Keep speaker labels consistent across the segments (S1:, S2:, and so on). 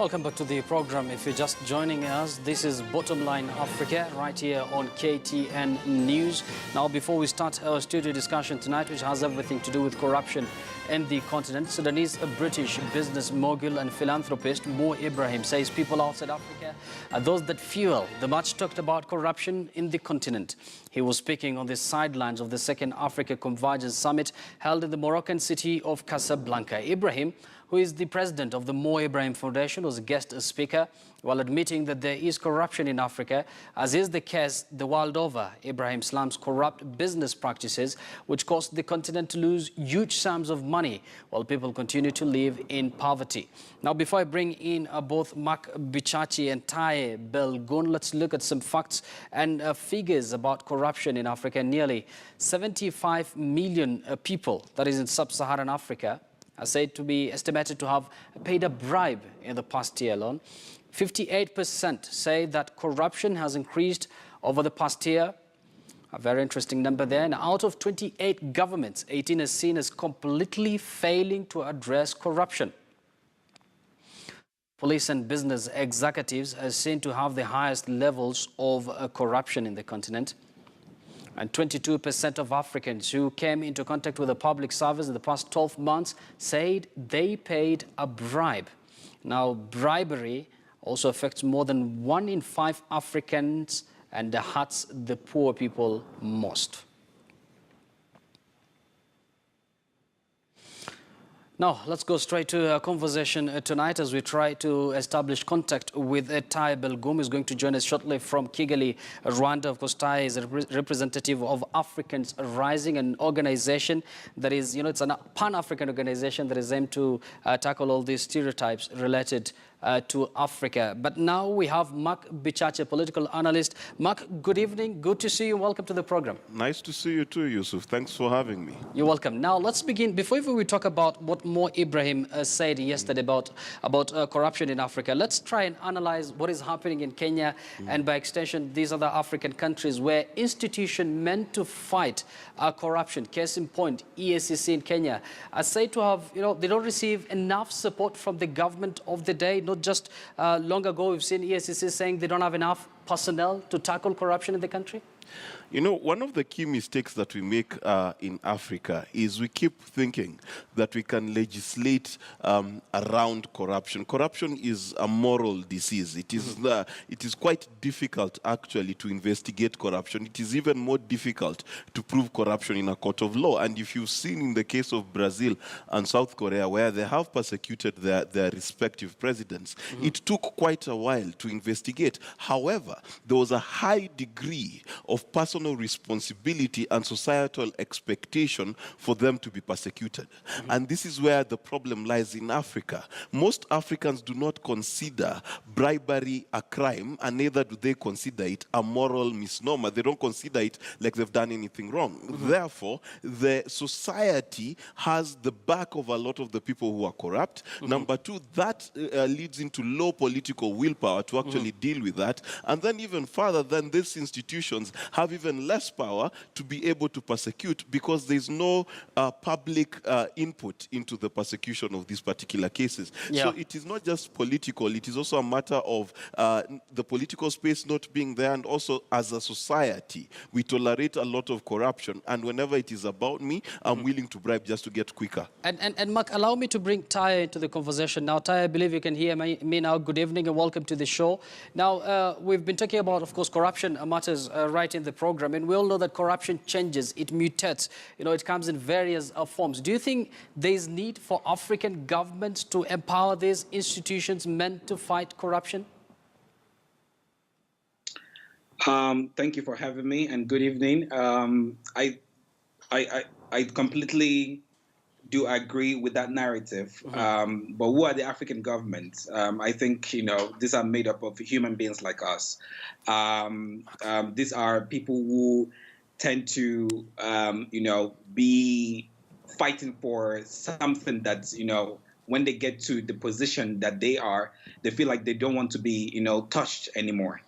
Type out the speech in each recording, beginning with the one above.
S1: Welcome back to the program. If you're just joining us, this is Bottomline Africa right here on KTN News. Now, before we start our studio discussion tonight, which has everything to do with corruption in the continent, Sudanese British business mogul and philanthropist Mo Ibrahim says people outside Africa are those that fuel the much talked about corruption in the continent. He was speaking on the sidelines of the second Africa Convergence Summit held in the Moroccan city of Casablanca. Ibrahim, who is the president of the Mo Ibrahim Foundation, was a guest speaker while admitting that there is corruption in Africa, as is the case the world over. Ibrahim slams corrupt business practices, which caused the continent to lose huge sums of money while people continue to live in poverty. Now, before I bring in both Mark Bichachi and Taye Belgun, let's look at some facts and figures about corruption in Africa. Nearly 75 million people, that is in sub-Saharan Africa, are said to be estimated to have paid a bribe in the past year alone. 58% say that corruption has increased over the past year. A very interesting number there. And out of 28 governments, 18 are seen as completely failing to address corruption. Police and business executives are seen to have the highest levels of corruption in the continent. And 22% of Africans who came into contact with the public service in the past 12 months said they paid a bribe. Now, bribery also affects more than 1 in 5 Africans and hurts the poor people most. Now, let's go straight to a conversation tonight as we try to establish contact with Taye Belgun, who is going to join us shortly from Kigali, Rwanda. Of course, Taye is a representative of Africans Rising, an organization that is, it's a pan-African organization that is aimed to tackle all these stereotypes related to Africa. But now we have Mark Bichachi, a political analyst. Mark, good evening. Good to see you. Welcome to the program.
S2: Nice to see you too, Yusuf. Thanks for having me.
S1: You're welcome. Now, let's begin. Before we talk about what Mo Ibrahim said yesterday about corruption in Africa, let's try and analyze what is happening in Kenya and, by extension, these other African countries where institutions meant to fight corruption, case in point, EACC in Kenya, are said to have, they don't receive enough support from the government of the day. Not just long ago, we've seen EACC saying they don't have enough personnel to tackle corruption in the country.
S2: One of the key mistakes that we make in Africa is we keep thinking that we can legislate around corruption. Corruption is a moral disease. It is quite difficult, actually, to investigate corruption. It is even more difficult to prove corruption in a court of law. And if you've seen in the case of Brazil and South Korea, where they have persecuted their respective presidents, it took quite a while to investigate. However, there was a high degree of personal responsibility and societal expectation for them to be persecuted. And this is where the problem lies in Africa. Most Africans do not consider bribery a crime, and neither do they consider it a moral misnomer. They don't consider it like they've done anything wrong. Therefore, the society has the back of a lot of the people who are corrupt. Number two, that leads into low political willpower to actually deal with that. And then even further, then these institutions have even less power to be able to persecute because there's no public input into the persecution of these particular cases.
S1: Yeah.
S2: So it is not just political, it is also a matter of the political space not being there, and also as a society, we tolerate a lot of corruption, and whenever it is about me, I'm willing to bribe just to get quicker.
S1: And Mark, allow me to bring Taye into the conversation now. Taye, I believe you can hear me now. Good evening and welcome to the show. Now, we've been talking about, of course, corruption matters right in the program. And we all know that corruption changes, it mutates, it comes in various forms. Do you think there is need for African governments to empower these institutions meant to fight corruption?
S3: Thank you for having me, and good evening. I completely do agree with that narrative. But who are the African governments? I think, these are made up of human beings like us. These are people who tend to, be fighting for something that's, when they get to the position that they are, they feel like they don't want to be, touched anymore.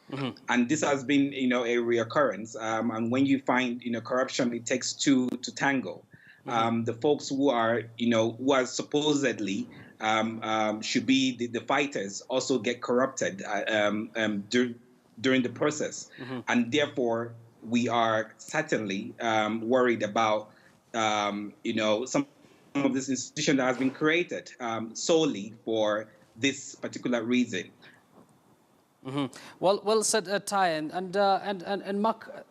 S3: And this has been, a reoccurrence. And when you find, corruption, it takes two to tango. The folks who are, who are supposedly should be the fighters also get corrupted during the process. And therefore, we are certainly worried about, some of this institution that has been created solely for this particular reason.
S1: Well said, Ty, and Mark.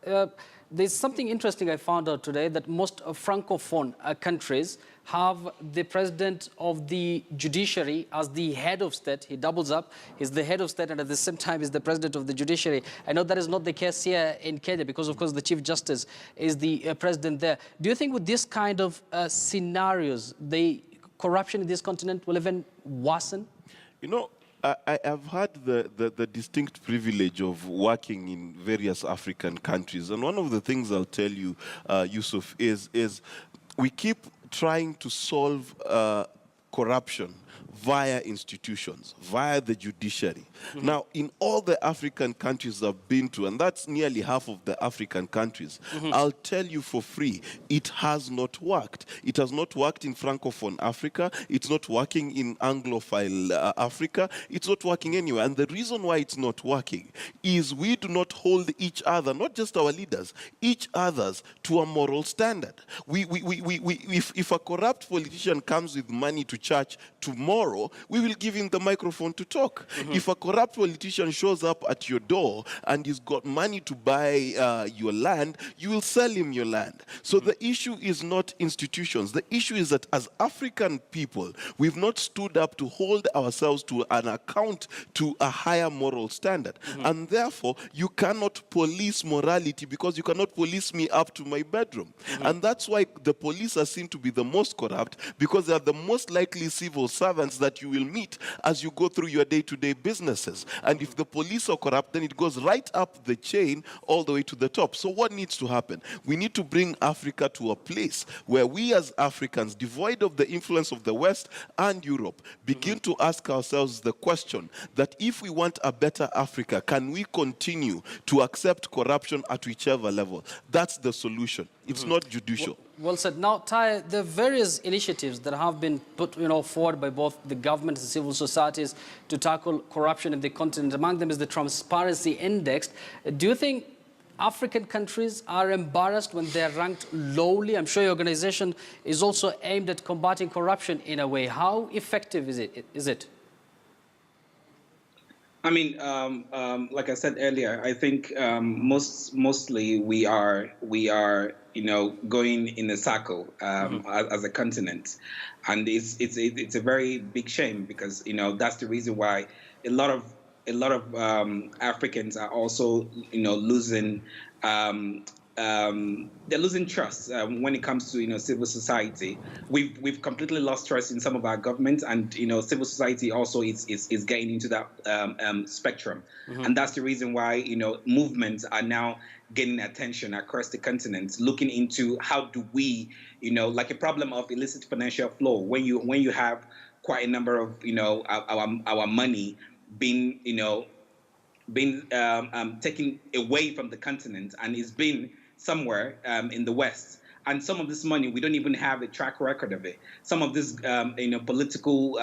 S1: There's something interesting I found out today, that most francophone countries have the president of the judiciary as the head of state. He doubles up. He's the head of state, and at the same time, he's the president of the judiciary. I know that is not the case here in Kenya because, of course, the chief justice is the president there. Do you think with this kind of scenarios, the corruption in this continent will even worsen?
S2: You know, I have had the distinct privilege of working in various African countries. And one of the things I'll tell you, Yusuf, is we keep trying to solve corruption via institutions, via the judiciary. Now, in all the African countries I've been to, and that's nearly half of the African countries, I'll tell you for free, it has not worked. It has not worked in Francophone Africa. It's not working in Anglophile Africa. It's not working anywhere. And the reason why it's not working is we do not hold each other, not just our leaders, each others to a moral standard. If a corrupt politician comes with money to church tomorrow, we will give him the microphone to talk. If a corrupt politician shows up at your door and he's got money to buy your land, you will sell him your land. So the issue is not institutions. The issue is that as African people, we've not stood up to hold ourselves to an account to a higher moral standard. And therefore, you cannot police morality because you cannot police me up to my bedroom. And that's why the police are seen to be the most corrupt, because they are the most likely civil servants that you will meet as you go through your day-to-day businesses. And if the police are corrupt, then it goes right up the chain all the way to the top. So what needs to happen? We need to bring Africa to a place where we as Africans, devoid of the influence of the West and Europe, begin to ask ourselves the question that if we want a better Africa, can we continue to accept corruption at whichever level? That's the solution. It's not judicial.
S1: Well said. Now, Ty, there are various initiatives that have been put forward by both the government and civil societies to tackle corruption in the continent. Among them is the Transparency Index. Do you think African countries are embarrassed when they're ranked lowly? I'm sure your organization is also aimed at combating corruption in a way. How effective is it?
S3: I mean, like I said earlier, I think mostly we are going in a circle as a continent, and it's a very big shame because that's the reason why a lot of Africans are also losing. They're losing trust when it comes to civil society. We've completely lost trust in some of our governments, and civil society also is getting into that spectrum, and that's the reason why movements are now getting attention across the continent, looking into how do we like a problem of illicit financial flow when you have quite a number of our money being taken away from the continent and is being somewhere in the West. And some of this money, we don't even have a track record of it. Some of these, political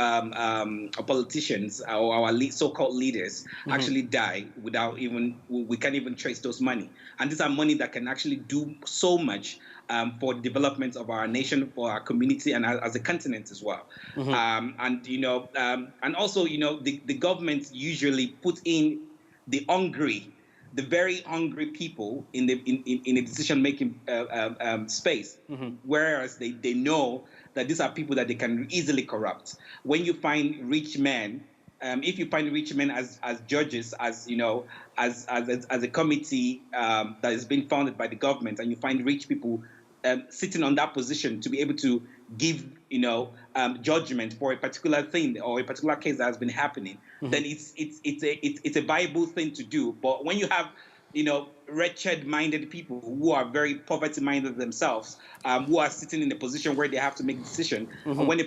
S3: politicians or our so-called leaders actually die without we can't even trace those money. And these are money that can actually do so much for the development of our nation, for our community, and as a continent as well. And also, the government usually put in the very hungry people in the decision-making space, whereas they know that these are people that they can easily corrupt. When you find rich men, if you find rich men as judges, as a committee that has been founded by the government, and you find rich people sitting on that position to be able to give judgment for a particular thing or a particular case that has been happening, then it's a viable thing to do. But when you have wretched-minded people who are very poverty-minded themselves, who are sitting in a position where they have to make a decision, and when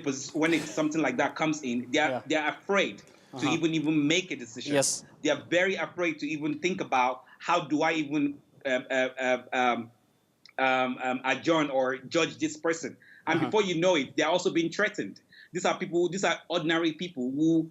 S3: something like that comes in, they are afraid to even make a decision.
S1: Yes.
S3: They are very afraid to even think about how do I even adjourn or judge this person. And before you know it, they're also being threatened. These are people. These are ordinary people who,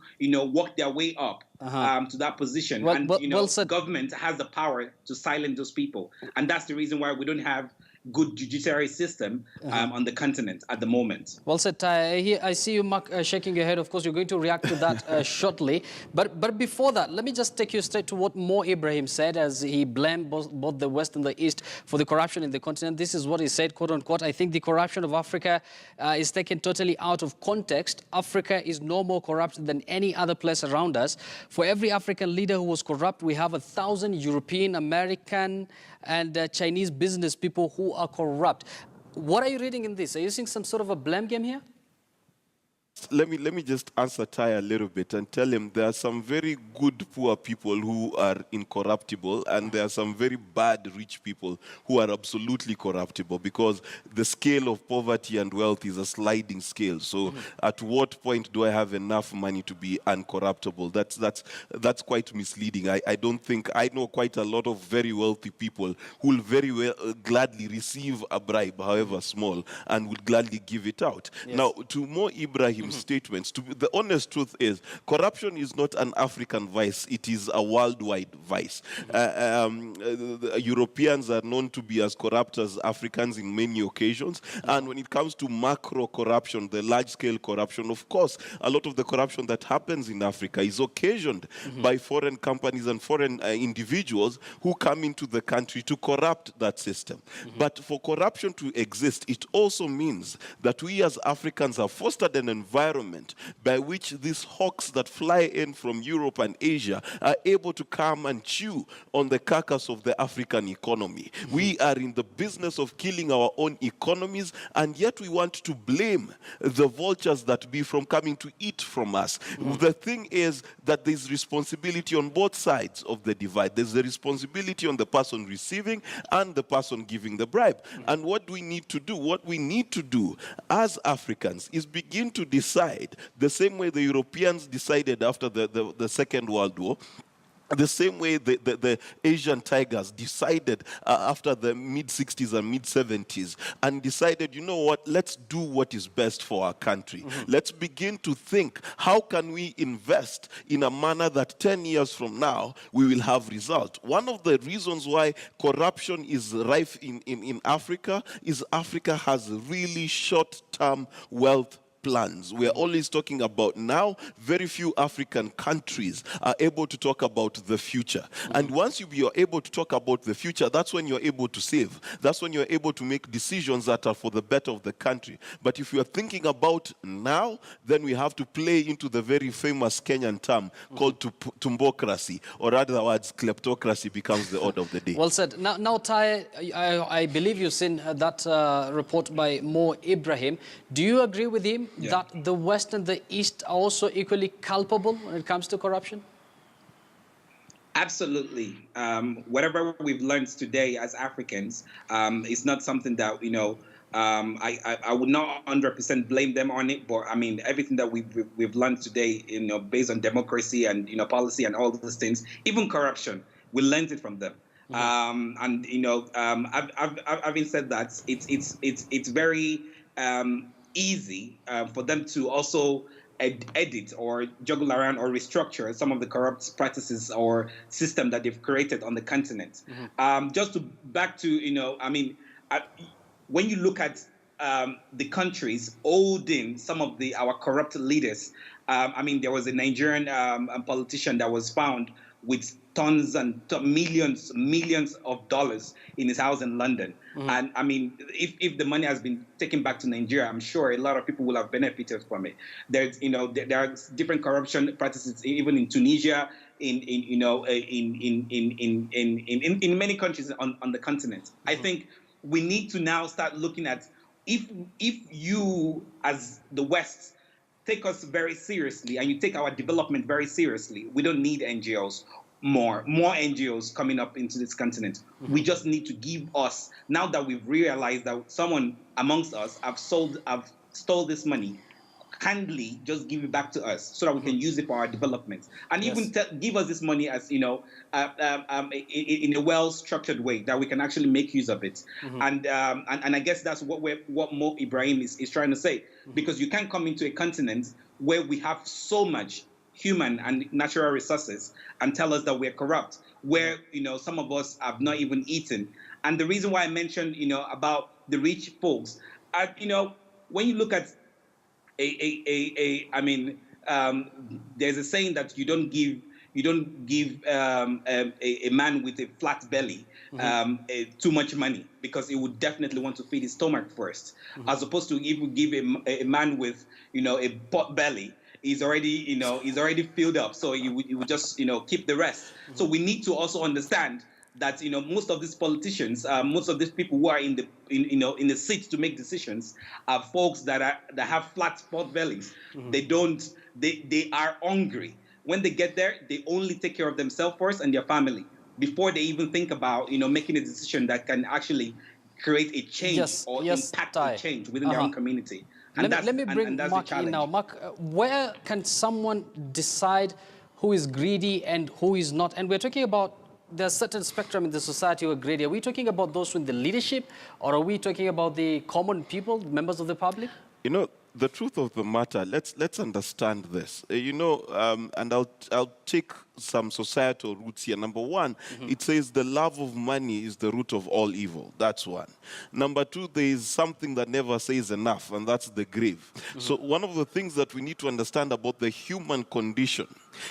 S3: work their way up to that position.
S1: Well,
S3: And
S1: well, well said.
S3: government has the power to silence those people, and that's the reason why we don't have good judiciary system on the continent at the moment.
S1: Well said, Ty. I see you, Mark, shaking your head. Of course, you're going to react to that shortly. But before that, let me just take you straight to what Mo Ibrahim said as he blamed both the West and the East for the corruption in the continent. This is what he said, quote unquote, I think the corruption of Africa is taken totally out of context. Africa is no more corrupt than any other place around us. For every African leader who was corrupt, we have 1,000 European, American, and Chinese business people who are corrupt. What are you reading in this? Are you seeing some sort of a blame game here?
S2: Let me just answer Ty a little bit and tell him there are some very good poor people who are incorruptible, and there are some very bad rich people who are absolutely corruptible, because the scale of poverty and wealth is a sliding scale. So at what point do I have enough money to be uncorruptible? That's quite misleading. I don't think, I know quite a lot of very wealthy people who will very well gladly receive a bribe, however small, and will gladly give it out. Yes. Now, to Mo Ibrahim's statements, the honest truth is, corruption is not an African vice, it is a worldwide vice. Europeans are known to be as corrupt as Africans in many occasions, and when it comes to macro corruption, the large-scale corruption, of course, a lot of the corruption that happens in Africa is occasioned by foreign companies and foreign individuals who come into the country to corrupt that system. But for corruption to exist, it also means that we as Africans have fostered an environment by which these hawks that fly in from Europe and Asia are able to come and chew on the carcass of the African economy. We are in the business of killing our own economies, and yet we want to blame the vultures that be from coming to eat from us. The thing is that there's responsibility on both sides of the divide. There's the responsibility on the person receiving and the person giving the bribe. And what do we need to do? What we need to do as Africans is begin to decide the same way the Europeans decided after the Second World War, the same way the Asian tigers decided after the mid-60s and mid-70s, and decided, you know what, let's do what is best for our country. Let's begin to think, how can we invest in a manner that 10 years from now we will have result? One of the reasons why corruption is rife in Africa is Africa has really short-term wealth plans. We are always talking about now. Very few African countries are able to talk about the future. And once you are able to talk about the future, that's when you're able to save. That's when you're able to make decisions that are for the better of the country. But if you are thinking about now, then we have to play into the very famous Kenyan term called tumbocracy, or otherwise kleptocracy becomes the order of the day.
S1: Well said. Now Ty, I believe you've seen that report by Mo Ibrahim. Do you agree with him that the West and the East are also equally culpable when it comes to corruption?
S3: Absolutely. Whatever we've learned today as Africans is not something that, I would not 100% blame them on it, but I mean, everything that we've learned today, based on democracy and, policy and all those things, even corruption, we learned it from them. And, having said that, it's very easy for them to also edit or juggle around or restructure some of the corrupt practices or system that they've created on the continent. Just to back to, when you look at the countries holding some of our corrupt leaders, there was a Nigerian politician that was found with tons and millions of dollars in his house in London. And if the money has been taken back to Nigeria, I'm sure a lot of people will have benefited from it. There's, there are different corruption practices even in Tunisia, in many countries on the continent. I think we need to now start looking at if you as the West take us very seriously and you take our development very seriously, we don't need NGOs. More NGOs coming up into this continent. We just need to give us, now that we've realized that someone amongst us have stole this money, kindly just give it back to us so that we can use it for our development, and
S1: Yes.
S3: even give us this money as in a well-structured way that we can actually make use of it. And I guess that's what Mo Ibrahim is trying to say, because you can't come into a continent where we have so much human and natural resources and tell us that we're corrupt, where some of us have not even eaten. And the reason why I mentioned about the rich folks, when you look at there's a saying that you don't give a man with a flat belly too much money, because he would definitely want to feed his stomach first, as opposed to if you give a man with a pot belly, he's already filled up, so he would just keep the rest. So we need to also understand that most of these politicians, most of these people who are in the seats to make decisions, are folks that have flat pot bellies. They are hungry. When they get there, they only take care of themselves first and their family before they even think about making a decision that can actually create a change or impact a change within their own community. And
S1: let me bring Mark in now. Mark, where can someone decide who is greedy and who is not? And we're talking about there's a certain spectrum in the society who are greedy. Are we talking about those in the leadership, or are we talking about the common people, members of the public?
S2: The truth of the matter, let's understand this. And I'll take some societal roots here. Number one, it says the love of money is the root of all evil. That's one. Number two, there is something that never says enough, and that's the grave. So one of the things that we need to understand about the human condition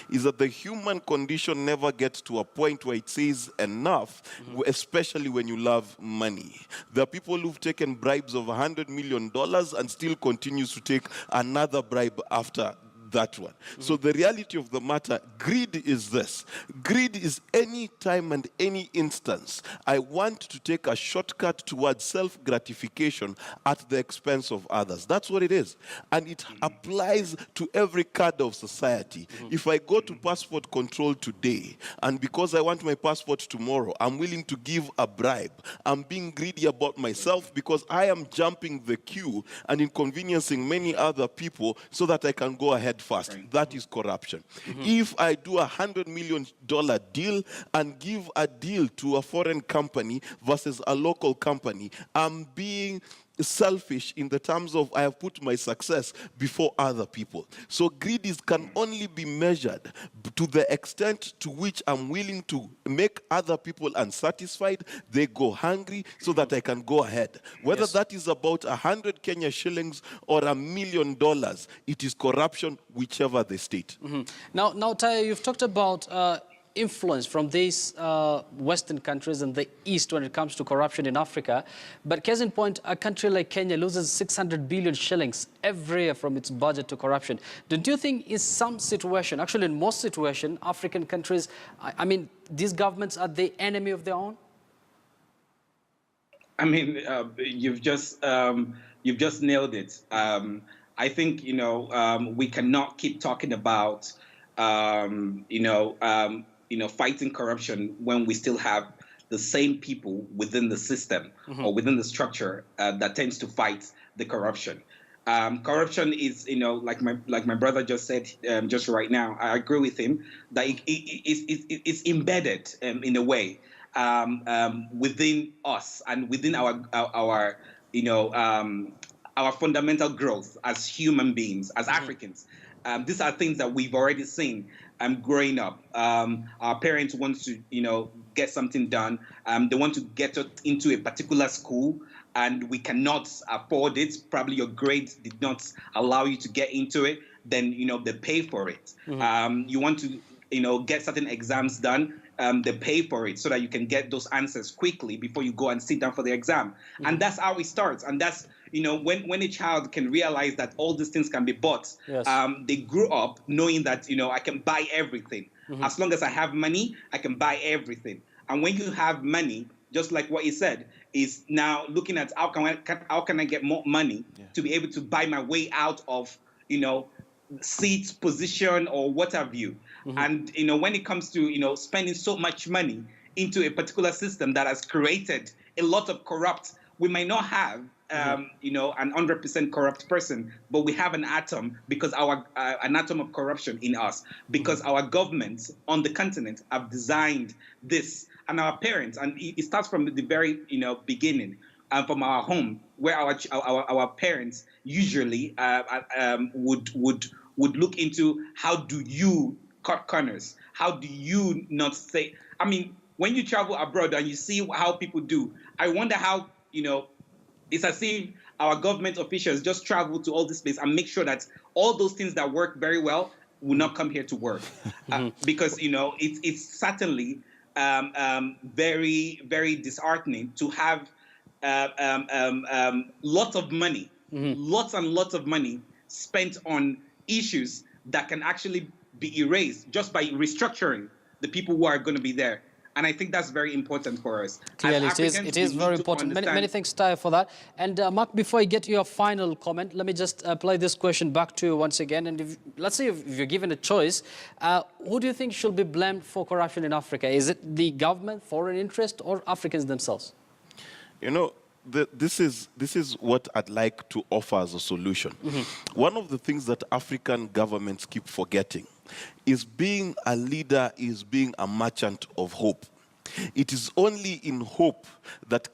S2: is that the human condition never gets to a point where it says enough, especially when you love money. There are people who've taken bribes of $100 million and still continues to take another bribe after that one. So the reality of the matter, greed is this. Greed is any time and any instance I want to take a shortcut towards self-gratification at the expense of others. That's what it is. And it applies to every cadre of society. If I go to passport control today, and because I want my passport tomorrow, I'm willing to give a bribe, I'm being greedy about myself because I am jumping the queue and inconveniencing many other people so that I can go ahead fast. That is corruption. If I do $100 million deal and give a deal to a foreign company versus a local company, I'm being selfish in the terms of I have put my success before other people. So greed can only be measured to the extent to which I'm willing to make other people unsatisfied, they go hungry so that I can go ahead. Whether that is about 100 Kenya shillings or $1 million, it is corruption, whichever the state.
S1: Now, Taya, you've talked about influence from these Western countries and the East when it comes to corruption in Africa. But case in point, a country like Kenya loses 600 billion shillings every year from its budget to corruption. Don't you think in some situation, actually in most situations, African countries, I mean, these governments are the enemy of their own?
S3: I mean, you've just nailed it. I think, we cannot keep talking about, fighting corruption when we still have the same people within the system or within the structure that tends to fight the corruption. Corruption is, like my brother just said just right now. I agree with him that it's embedded in a way within us and within our fundamental growth as human beings, as Africans. These are things that we've already seen growing up. Our parents want to, get something done. They want to get into a particular school, and we cannot afford it. Probably your grades did not allow you to get into it. Then, they pay for it. You want to, get certain exams done. They pay for it so that you can get those answers quickly before you go and sit down for the exam. And that's how it starts. And that's, when a child can realize that all these things can be bought, they grew up knowing that, I can buy everything. As long as I have money, I can buy everything. And when you have money, just like what he said, is now looking at how can I get more money to be able to buy my way out of, seat, position, or what have you. And, when it comes to, spending so much money into a particular system that has created a lot of corrupt, we might not have an 100% corrupt person, but we have an atom because an atom of corruption in us, because our governments on the continent have designed this, and our parents, and it starts from the very beginning, from our home, where our parents usually would look into how do you cut corners, how do you not say. I mean, when you travel abroad and you see how people do, I wonder how it's as if our government officials just travel to all this place and make sure that all those things that work very well will not come here to work, because it's certainly very, very disheartening to have lots of money, lots and lots of money spent on issues that can actually be erased just by restructuring the people who are going to be there. And I think that's very important for us.
S1: Clearly, it is very important. Many thanks, Ty, for that. And Mark, before I get to your final comment, let me just play this question back to you once again. And let's say if you're given a choice, who do you think should be blamed for corruption in Africa? Is it the government, foreign interest, or Africans themselves?
S2: This is what I'd like to offer as a solution. One of the things that African governments keep forgetting is being a leader is being a merchant of hope. It is only in hope that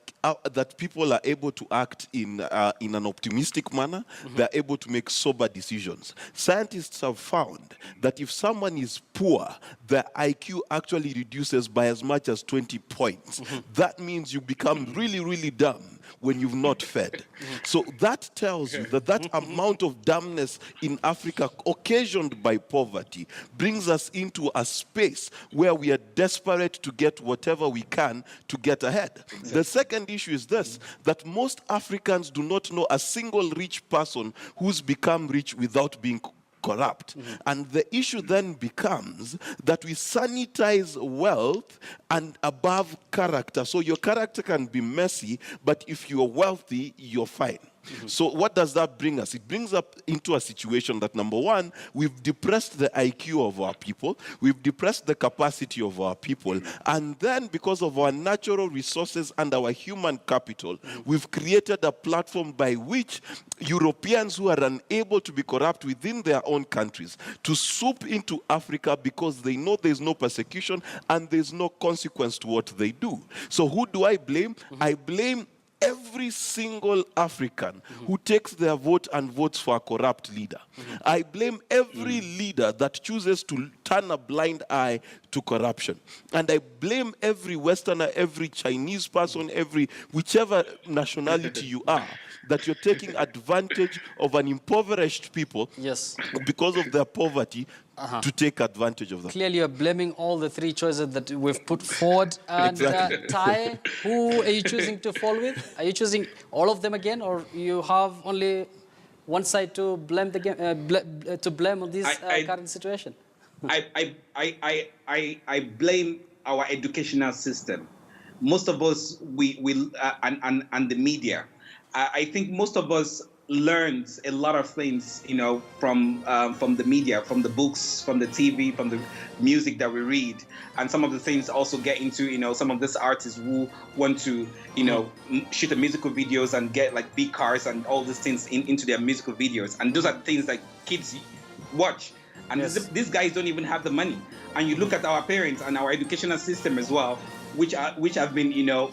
S2: people are able to act in an optimistic manner. They're able to make sober decisions. Scientists have found that if someone is poor, their IQ actually reduces by as much as 20 points. That means you become really, really dumb when you've not fed. So that tells you that amount of dumbness in Africa occasioned by poverty brings us into a space where we are desperate to get whatever we can to get ahead. The second issue is this, that most Africans do not know a single rich person who's become rich without being corrupt. And the issue then becomes that we sanitize wealth and above character. So your character can be messy, but if you're wealthy, you're fine. So what does that bring us? It brings up into a situation that, number one, we've depressed the IQ of our people, we've depressed the capacity of our people, and then because of our natural resources and our human capital, we've created a platform by which Europeans who are unable to be corrupt within their own countries to swoop into Africa because they know there's no persecution and there's no consequence to what they do. So who do I blame? I blame every single African who takes their vote and votes for a corrupt leader. I blame every leader that chooses to turn a blind eye to corruption. And I blame every Westerner, every Chinese person, whichever nationality you are, that you're taking advantage of an impoverished people because of their poverty to take advantage of them.
S1: Clearly, you're blaming all the three choices that we've put forward. And Ty, who are you choosing to fall with? Are you choosing all of them again, or you have only one side to blame on this current situation?
S3: I blame our educational system. Most of us, and the media. I think most of us learned a lot of things, from the media, from the books, from the TV, from the music that we read, and some of the things also get into, some of these artists who want to, shoot the musical videos and get like big cars and all these things into their musical videos, and those are things that kids watch, and these guys don't even have the money. And you look at our parents and our educational system as well, which have been,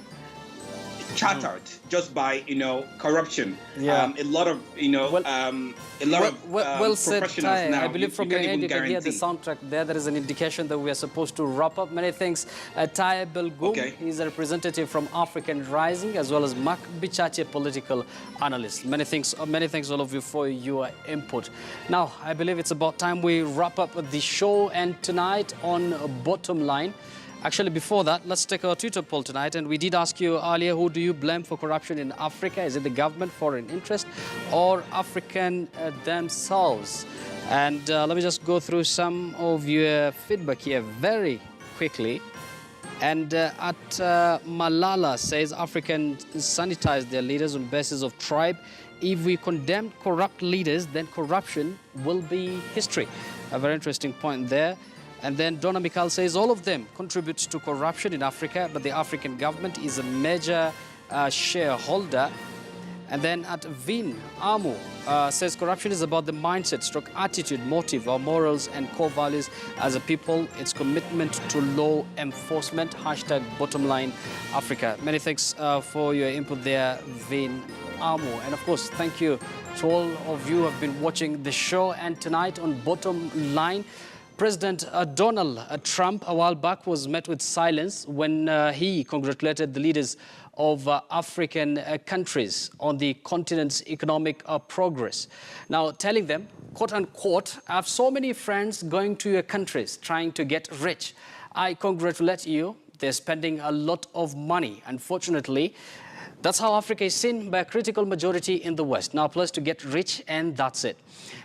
S3: chartered just by corruption. A lot of
S1: well said,
S3: professionals now.
S1: I believe from your end you can hear the soundtrack there. There is an indication that we are supposed to wrap up. Many thanks, Ty Belgoum. He's a representative from African Rising, as well as Mark Bichachi, a political analyst. Many thanks all of you for your input. Now, I believe it's about time we wrap up the show, and tonight on Bottomline. Actually, before that, let's take our Twitter poll tonight. And we did ask you earlier, who do you blame for corruption in Africa? Is it the government, foreign interest, or African themselves? And let me just go through some of your feedback here very quickly. And at Malala says, Africans sanitize their leaders on basis of tribe. If we condemn corrupt leaders, then corruption will be history. A very interesting point there. And then Donna Mikal says all of them contribute to corruption in Africa, but the African government is a major shareholder. And then at Vin Amu says corruption is about the mindset, stroke attitude, motive, our morals and core values as a people. It's commitment to law enforcement. Hashtag Bottomline Africa. Many thanks for your input there, Vin Amu. And of course, thank you to all of you who have been watching the show. And tonight on Bottomline, President Donald Trump a while back was met with silence when he congratulated the leaders of African countries on the continent's economic progress. Now, telling them, quote unquote, I have so many friends going to your countries trying to get rich. I congratulate you. They're spending a lot of money. Unfortunately, that's how Africa is seen by a critical majority in the West. Now, plus to get rich, and that's it.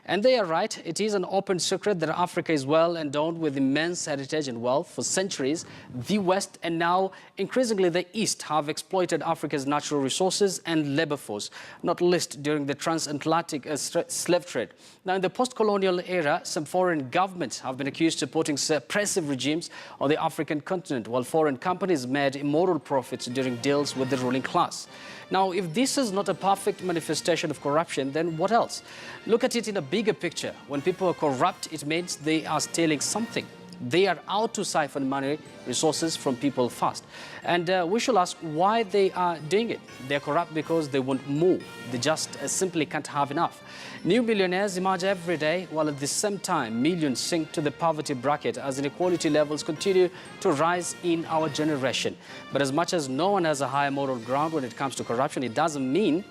S1: And they are right. It is an open secret that Africa is well endowed with immense heritage and wealth. For centuries, the West and now increasingly the East have exploited Africa's natural resources and labor force, not least during the transatlantic slave trade. Now, in the post-colonial era, some foreign governments have been accused of supporting suppressive regimes on the African continent, while foreign companies made immoral profits during deals with the ruling class. Now, if this is not a perfect manifestation of corruption, then what else? Look at it in a bigger picture. When people are corrupt, it means they are stealing something. They are out to siphon money, resources from people fast. And we should ask why they are doing it. They're corrupt because they want more. They just simply can't have enough. New millionaires emerge every day, while at the same time, millions sink to the poverty bracket as inequality levels continue to rise in our generation. But as much as no one has a higher moral ground when it comes to corruption, it doesn't mean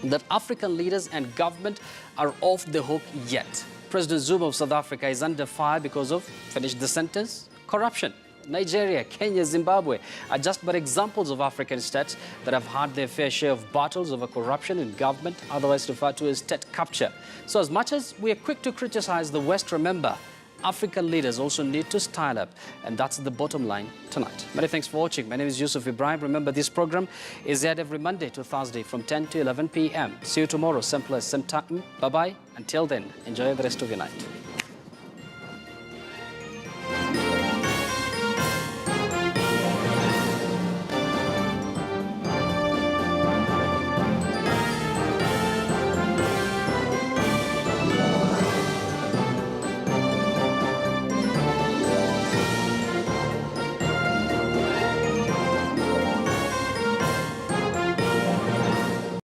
S1: that African leaders and government are off the hook yet. President Zuma of South Africa is under fire because of, finish the sentence, corruption. Nigeria, Kenya, Zimbabwe are just but examples of African states that have had their fair share of battles over corruption in government, otherwise referred to as state capture. So as much as we are quick to criticize the West, remember, African leaders also need to style up. And that's the bottom line tonight. Many thanks for watching. My name is Yusuf Ibrahim. Remember, this program is aired every Monday to Thursday from 10 to 11 p.m. See you tomorrow, same place, same time. Bye-bye. Until then, enjoy the rest of your night.